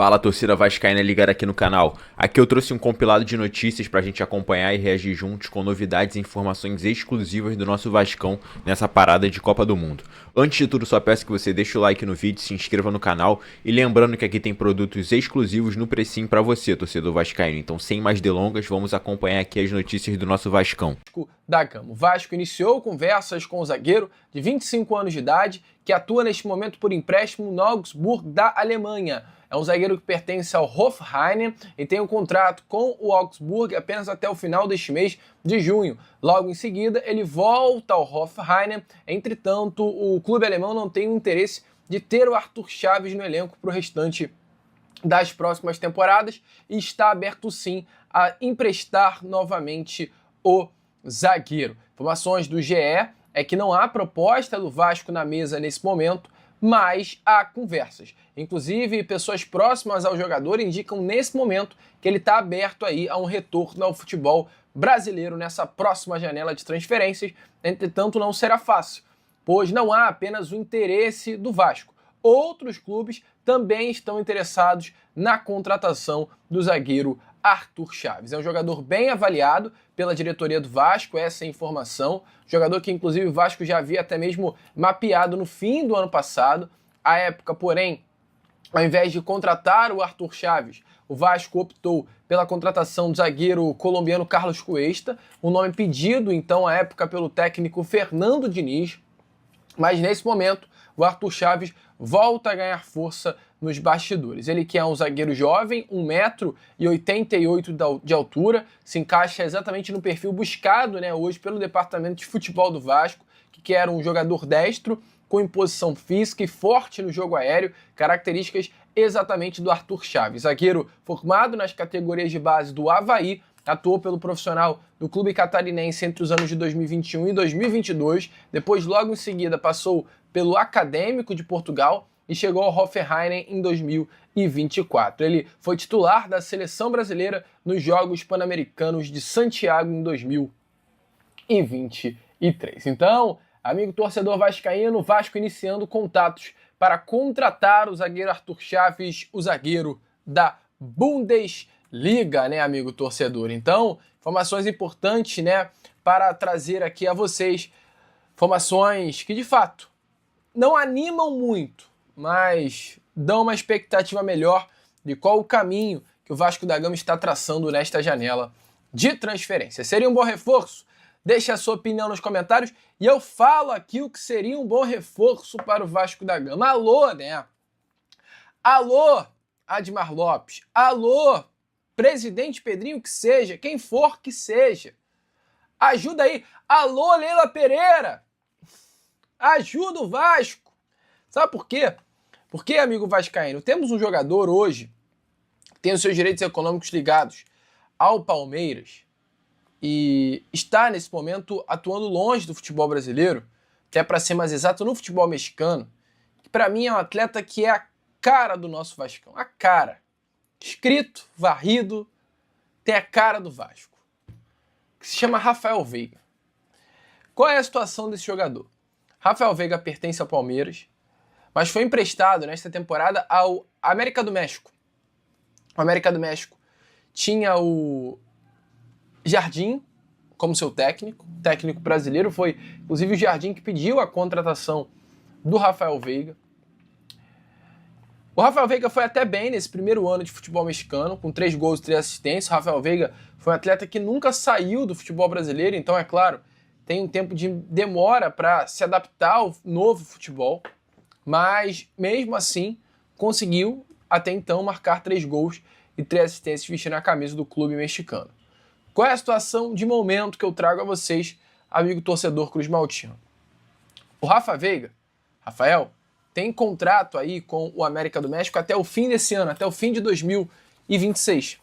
Fala, torcida vascaína ligada aqui no canal. Aqui eu trouxe um compilado de notícias pra gente acompanhar e reagir juntos com novidades e informações exclusivas do nosso Vascão nessa parada de Copa do Mundo. Antes de tudo, só peço que você deixe o like no vídeo, se inscreva no canal e lembrando que aqui tem produtos exclusivos no precinho pra você, torcedor vascaíno. Então, sem mais delongas, vamos acompanhar aqui as notícias do nosso Vascão. Da Gama. O Vasco iniciou conversas com o zagueiro de 25 anos de idade que atua neste momento por empréstimo no Augsburg da Alemanha. É um zagueiro que pertence ao Hoffenheim e tem um contrato com o Augsburg apenas até o final deste mês de junho. Logo em seguida, ele volta ao Hoffenheim. Entretanto, o clube alemão não tem o interesse de ter o Arthur Chaves no elenco para o restante das próximas temporadas e está aberto sim a emprestar novamente o zagueiro. Informações do GE é que não há proposta do Vasco na mesa nesse momento, mas há conversas. Inclusive, pessoas próximas ao jogador indicam nesse momento que ele está aberto aí a um retorno ao futebol brasileiro nessa próxima janela de transferências. Entretanto, não será fácil, pois não há apenas o interesse do Vasco. Outros clubes também estão interessados na contratação do zagueiro Arthur Chaves. É um jogador bem avaliado pela diretoria do Vasco, essa é a informação. Jogador que, inclusive, o Vasco já havia até mesmo mapeado no fim do ano passado. À época, porém, ao invés de contratar o Arthur Chaves, o Vasco optou pela contratação do zagueiro colombiano Carlos Cuesta, um nome pedido, então, à época, pelo técnico Fernando Diniz. Mas, nesse momento, o Arthur Chaves volta a ganhar força nos bastidores. Ele que é um zagueiro jovem, 1,88 m de altura, se encaixa exatamente no perfil buscado, né, hoje pelo departamento de futebol do Vasco, que quer um jogador destro, com imposição física e forte no jogo aéreo, características exatamente do Arthur Chaves. Zagueiro formado nas categorias de base do Avaí, atuou pelo profissional do clube catarinense entre os anos de 2021 e 2022, depois logo em seguida passou pelo Acadêmico de Portugal e chegou ao Hoffenheim em 2024. Ele foi titular da seleção brasileira nos Jogos Pan-Americanos de Santiago em 2023. Então, amigo torcedor vascaíno, Vasco iniciando contatos para contratar o zagueiro Arthur Chaves, o zagueiro da Bundesliga, né, amigo torcedor? Então, informações importantes, né, para trazer aqui a vocês, informações que de fato não animam muito, mas dão uma expectativa melhor de qual o caminho que o Vasco da Gama está traçando nesta janela de transferência. Seria um bom reforço? Deixe a sua opinião nos comentários e eu falo aqui o que seria um bom reforço para o Vasco da Gama. Alô, né? Alô, Admar Lopes. Alô, presidente Pedrinho, que seja, quem for que seja. Ajuda aí. Alô, Leila Pereira. Ajuda o Vasco. Sabe por quê? Porque, amigo vascaíno, temos um jogador hoje que tem os seus direitos econômicos ligados ao Palmeiras e está, nesse momento, atuando longe do futebol brasileiro, que é, para ser mais exato, no futebol mexicano, que para mim é um atleta que é a cara do nosso Vascão. A cara. Escrito, varrido, tem a cara do Vasco. Que se chama Rafael Veiga. Qual é a situação desse jogador? Rafael Veiga pertence ao Palmeiras, mas foi emprestado nesta temporada ao América do México. O América do México tinha o Jardim como seu técnico brasileiro. Foi, inclusive, o Jardim que pediu a contratação do Rafael Veiga. O Rafael Veiga foi até bem nesse primeiro ano de futebol mexicano, com 3 gols e 3 assistências. O Rafael Veiga foi um atleta que nunca saiu do futebol brasileiro, então, é claro, tem um tempo de demora para se adaptar ao novo futebol, mas mesmo assim conseguiu até então marcar 3 gols e 3 assistências vestindo a camisa do clube mexicano. Qual é a situação de momento que eu trago a vocês, amigo torcedor Cruz Maltino? O Rafa Veiga, Rafael, tem contrato aí com o América do México até o fim desse ano, até o fim de 2026.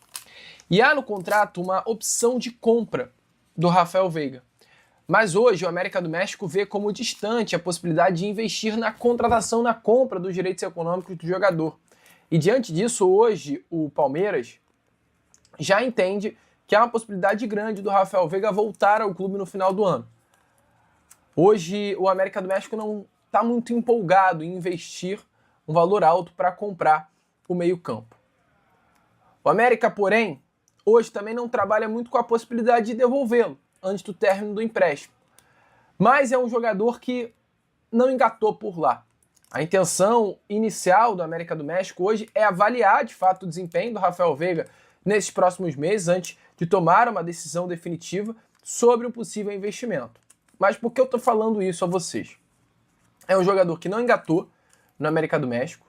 E há no contrato uma opção de compra do Rafael Veiga. Mas hoje o América do México vê como distante a possibilidade de investir na contratação, na compra dos direitos econômicos do jogador. E diante disso, hoje o Palmeiras já entende que há uma possibilidade grande do Rafael Veiga voltar ao clube no final do ano. Hoje o América do México não está muito empolgado em investir um valor alto para comprar o meio-campo. O América, porém, hoje também não trabalha muito com a possibilidade de devolvê-lo antes do término do empréstimo. Mas é um jogador que não engatou por lá. A intenção inicial do América do México hoje é avaliar de fato o desempenho do Rafael Veiga nesses próximos meses antes de tomar uma decisão definitiva sobre um possível investimento. Mas por que eu estou falando isso a vocês? É um jogador que não engatou no América do México.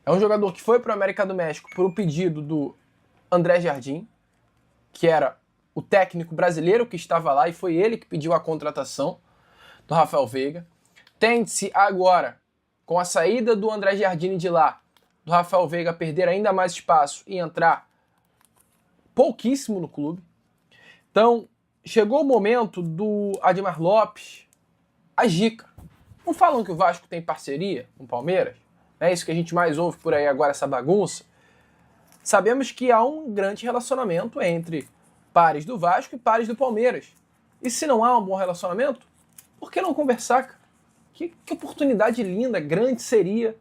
É um jogador que foi para o América do México por um pedido do André Jardim, que era o técnico brasileiro que estava lá e foi ele que pediu a contratação do Rafael Veiga. Tende-se agora, com a saída do André Jardim de lá, do Rafael Veiga perder ainda mais espaço e entrar pouquíssimo no clube. Então, chegou o momento do Admar Lopes agir. Não falam que o Vasco tem parceria com o Palmeiras? É isso que a gente mais ouve por aí agora, essa bagunça. Sabemos que há um grande relacionamento entre pares do Vasco e pares do Palmeiras. E se não há um bom relacionamento, por que não conversar, cara? Que oportunidade linda, grande seria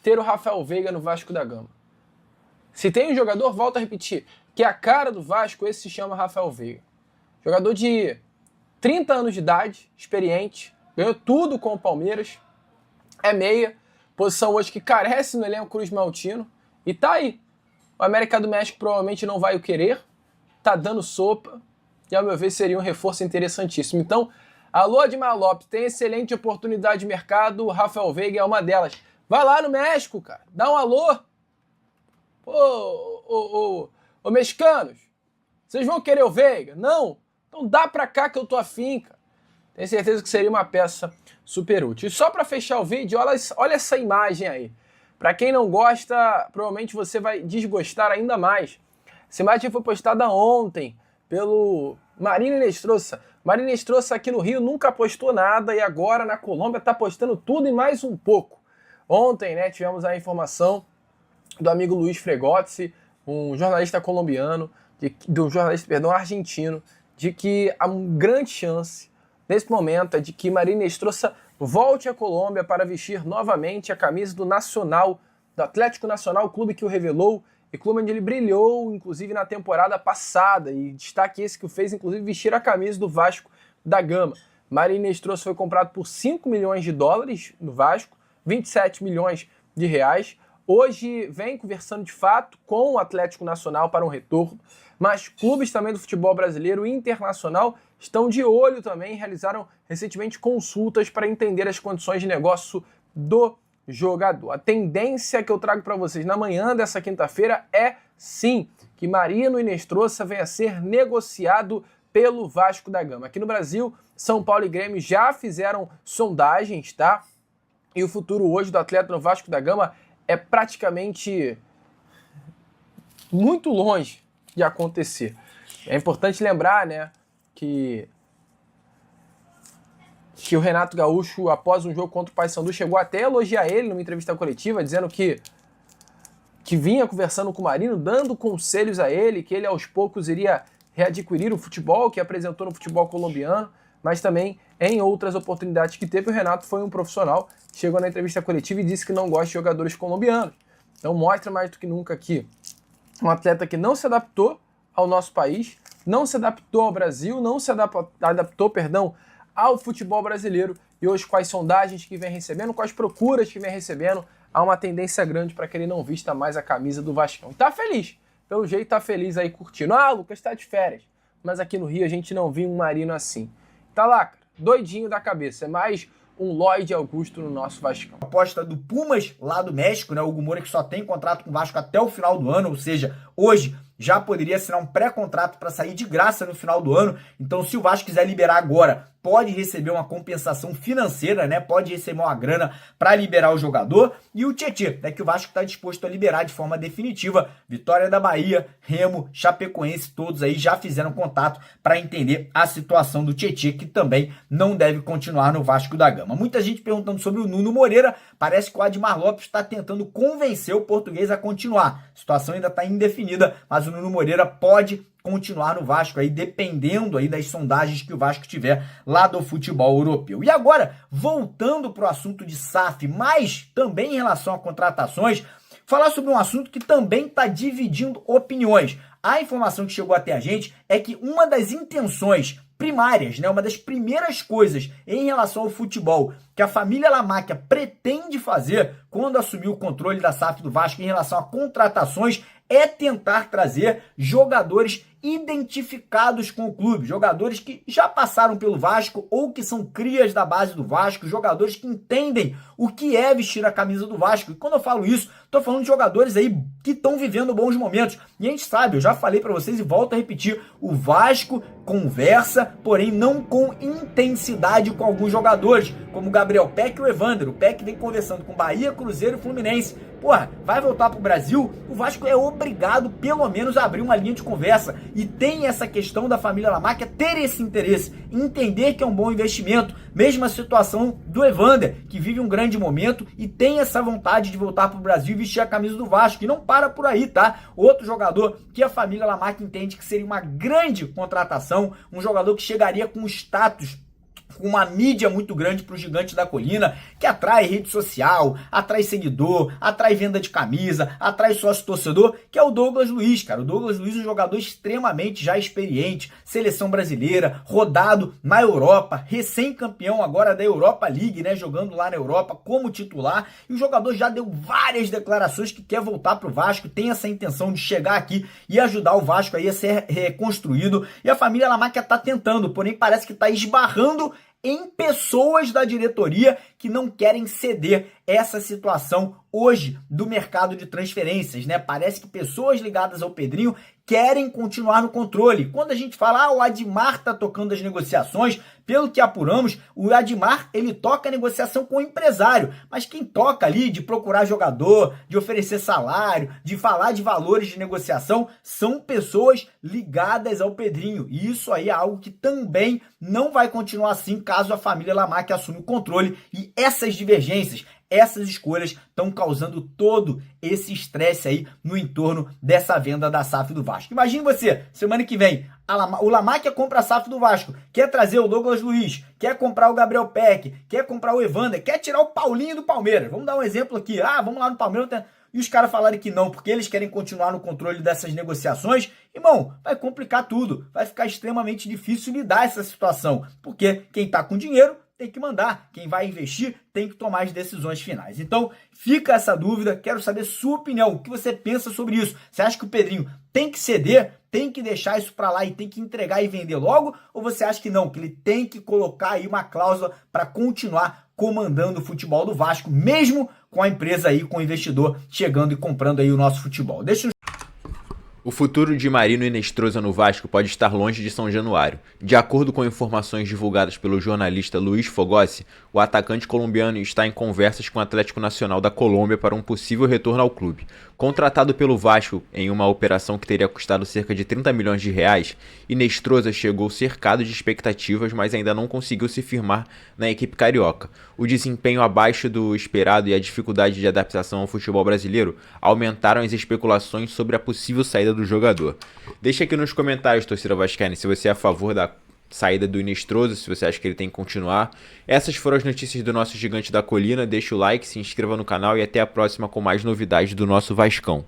ter o Rafael Veiga no Vasco da Gama. Se tem um jogador, volto a repetir, que é a cara do Vasco, esse se chama Rafael Veiga. Jogador de 30 anos de idade, experiente, ganhou tudo com o Palmeiras, é meia, posição hoje que carece no elenco Cruz Maltino, e tá aí. O América do México provavelmente não vai o querer, tá dando sopa, e ao meu ver seria um reforço interessantíssimo. Então, alô Admar Lopes, tem excelente oportunidade de mercado, o Rafael Veiga é uma delas. Vai lá no México, cara, dá um alô. Ô mexicanos, vocês vão querer o Veiga? Não? Então dá pra cá que eu tô afim, cara. Tenho certeza que seria uma peça super útil. E só pra fechar o vídeo, olha essa imagem aí. Pra quem não gosta, provavelmente você vai desgostar ainda mais. Essa imagem foi postada ontem pelo Marino Inestrosa. Marino Inestrosa aqui no Rio nunca postou nada e agora na Colômbia tá postando tudo e mais um pouco. Ontem, né, tivemos a informação do amigo Luiz Fregozzi, um jornalista colombiano, argentino, de que há uma grande chance, nesse momento, de que Marino Inestrosa volte à Colômbia para vestir novamente a camisa do Nacional, do Atlético Nacional, o clube que o revelou, e clube onde ele brilhou, inclusive na temporada passada, e destaque esse que o fez, inclusive, vestir a camisa do Vasco da Gama. Marino Inestrosa foi comprado por 5 milhões de dólares no Vasco, 27 milhões de reais. Hoje vem conversando de fato com o Atlético Nacional para um retorno, mas clubes também do futebol brasileiro e internacional estão de olho também, realizaram recentemente consultas para entender as condições de negócio do jogador. A tendência que eu trago para vocês na manhã dessa quinta-feira é sim que Marino Inestrosa venha a ser negociado pelo Vasco da Gama. Aqui no Brasil, São Paulo e Grêmio já fizeram sondagens, tá? E o futuro hoje do atleta no Vasco da Gama é praticamente muito longe de acontecer. É importante lembrar, né, que o Renato Gaúcho, após um jogo contra o Paysandu, chegou até a elogiar ele numa entrevista coletiva, dizendo que vinha conversando com o Marino, dando conselhos a ele, que ele aos poucos iria readquirir o futebol que apresentou no futebol colombiano, mas também em outras oportunidades que teve. O Renato foi um profissional, chegou na entrevista coletiva e disse que não gosta de jogadores colombianos. Então mostra mais do que nunca aqui um atleta que não se adaptou ao nosso país, não se adaptou ao Brasil, não se adaptou, ao futebol brasileiro, e hoje com as sondagens que vem recebendo, com as procuras que vem recebendo, há uma tendência grande para que ele não vista mais a camisa do Vascão. Tá feliz, pelo jeito tá feliz aí curtindo. Ah, Lucas tá de férias, mas aqui no Rio a gente não viu um Marino assim. Tá lá, cara, doidinho da cabeça, é mais um Lloyd Augusto no nosso Vascão. Aposta do Pumas, lá do México, né? O Hugo Moura que só tem contrato com o Vasco até o final do ano, ou seja, hoje já poderia assinar um pré-contrato para sair de graça no final do ano. Então, se o Vasco quiser liberar agora, pode receber uma compensação financeira, né? Pode receber uma grana para liberar o jogador. E o Tietê, né? Que o Vasco está disposto a liberar de forma definitiva. Vitória da Bahia, Remo, Chapecoense, todos aí já fizeram contato para entender a situação do Tietê, que também não deve continuar no Vasco da Gama. Muita gente perguntando sobre o Nuno Moreira. Parece que o Admar Lopes está tentando convencer o português a continuar. A situação ainda está indefinida, mas o Nuno Moreira pode continuar no Vasco aí, dependendo aí das sondagens que o Vasco tiver lá do futebol europeu. E agora, voltando para o assunto de SAF, mas também em relação a contratações, falar sobre um assunto que também está dividindo opiniões. A informação que chegou até a gente é que uma das intenções primárias, né, uma das primeiras coisas em relação ao futebol que a família Lamáquia pretende fazer quando assumir o controle da SAF do Vasco em relação a contratações é tentar trazer jogadores identificados com o clube, jogadores que já passaram pelo Vasco ou que são crias da base do Vasco, jogadores que entendem o que é vestir a camisa do Vasco. E quando eu falo isso, estou falando de jogadores aí que estão vivendo bons momentos. E a gente sabe, eu já falei para vocês e volto a repetir, o Vasco conversa, porém não com intensidade com alguns jogadores, como o Gabriel Peck e o Evander. O Peck vem conversando com Bahia, Cruzeiro e Fluminense. Porra, vai voltar pro Brasil? O Vasco é obrigado, pelo menos, a abrir uma linha de conversa. E tem essa questão da família Lamáquia ter esse interesse, entender que é um bom investimento. Mesma situação do Evander, que vive um grande momento e tem essa vontade de voltar pro Brasil e vestir a camisa do Vasco. E não para por aí, tá? Outro jogador que a família Lamáquia entende que seria uma grande contratação, um jogador que chegaria com status, com uma mídia muito grande para o Gigante da Colina, que atrai rede social, atrai seguidor, atrai venda de camisa, atrai sócio-torcedor, que é o Douglas Luiz, cara. O Douglas Luiz é um jogador extremamente já experiente, seleção brasileira, rodado na Europa, recém-campeão agora da Europa League, né, jogando lá na Europa como titular, e o jogador já deu várias declarações que quer voltar pro Vasco, tem essa intenção de chegar aqui e ajudar o Vasco aí a ser reconstruído, e a família Lamáquia tá tentando, porém parece que tá esbarrando em pessoas da diretoria que não querem ceder essa situação hoje do mercado de transferências, né? Parece que pessoas ligadas ao Pedrinho querem continuar no controle. Quando a gente fala, o Admar tá tocando as negociações, pelo que apuramos, o Admar, ele toca a negociação com o empresário, mas quem toca ali de procurar jogador, de oferecer salário, de falar de valores de negociação, são pessoas ligadas ao Pedrinho, e isso aí é algo que também não vai continuar assim caso a família Lamáquia assuma o controle, e essas divergências, essas escolhas estão causando todo esse estresse aí no entorno dessa venda da SAF do Vasco. Imagine você, semana que vem, o Lamáquia compra a SAF do Vasco, quer trazer o Douglas Luiz, quer comprar o Gabriel Peck, quer comprar o Evander, quer tirar o Paulinho do Palmeiras. Vamos dar um exemplo aqui. Vamos lá no Palmeiras. E os caras falarem que não, porque eles querem continuar no controle dessas negociações, irmão, vai complicar tudo. Vai ficar extremamente difícil lidar essa situação. Porque quem tá com dinheiro tem que mandar. Quem vai investir tem que tomar as decisões finais. Então, fica essa dúvida. Quero saber sua opinião. O que você pensa sobre isso? Você acha que o Pedrinho tem que ceder? Tem que deixar isso para lá e tem que entregar e vender logo? Ou você acha que não? Que ele tem que colocar aí uma cláusula para continuar comandando o futebol do Vasco, mesmo com a empresa aí, com o investidor chegando e comprando aí o nosso futebol? Deixa O futuro de Marino Hinestrosa no Vasco pode estar longe de São Januário. De acordo com informações divulgadas pelo jornalista Luiz Fogossi, o atacante colombiano está em conversas com o Atlético Nacional da Colômbia para um possível retorno ao clube. Contratado pelo Vasco em uma operação que teria custado cerca de 30 milhões de reais, Hinestrosa chegou cercado de expectativas, mas ainda não conseguiu se firmar na equipe carioca. O desempenho abaixo do esperado e a dificuldade de adaptação ao futebol brasileiro aumentaram as especulações sobre a possível saída do jogador. Deixa aqui nos comentários, torcida vascaína, se você é a favor da saída do Hinestrosa, se você acha que ele tem que continuar. Essas foram as notícias do nosso Gigante da Colina. Deixa o like, se inscreva no canal e até a próxima com mais novidades do nosso Vascão.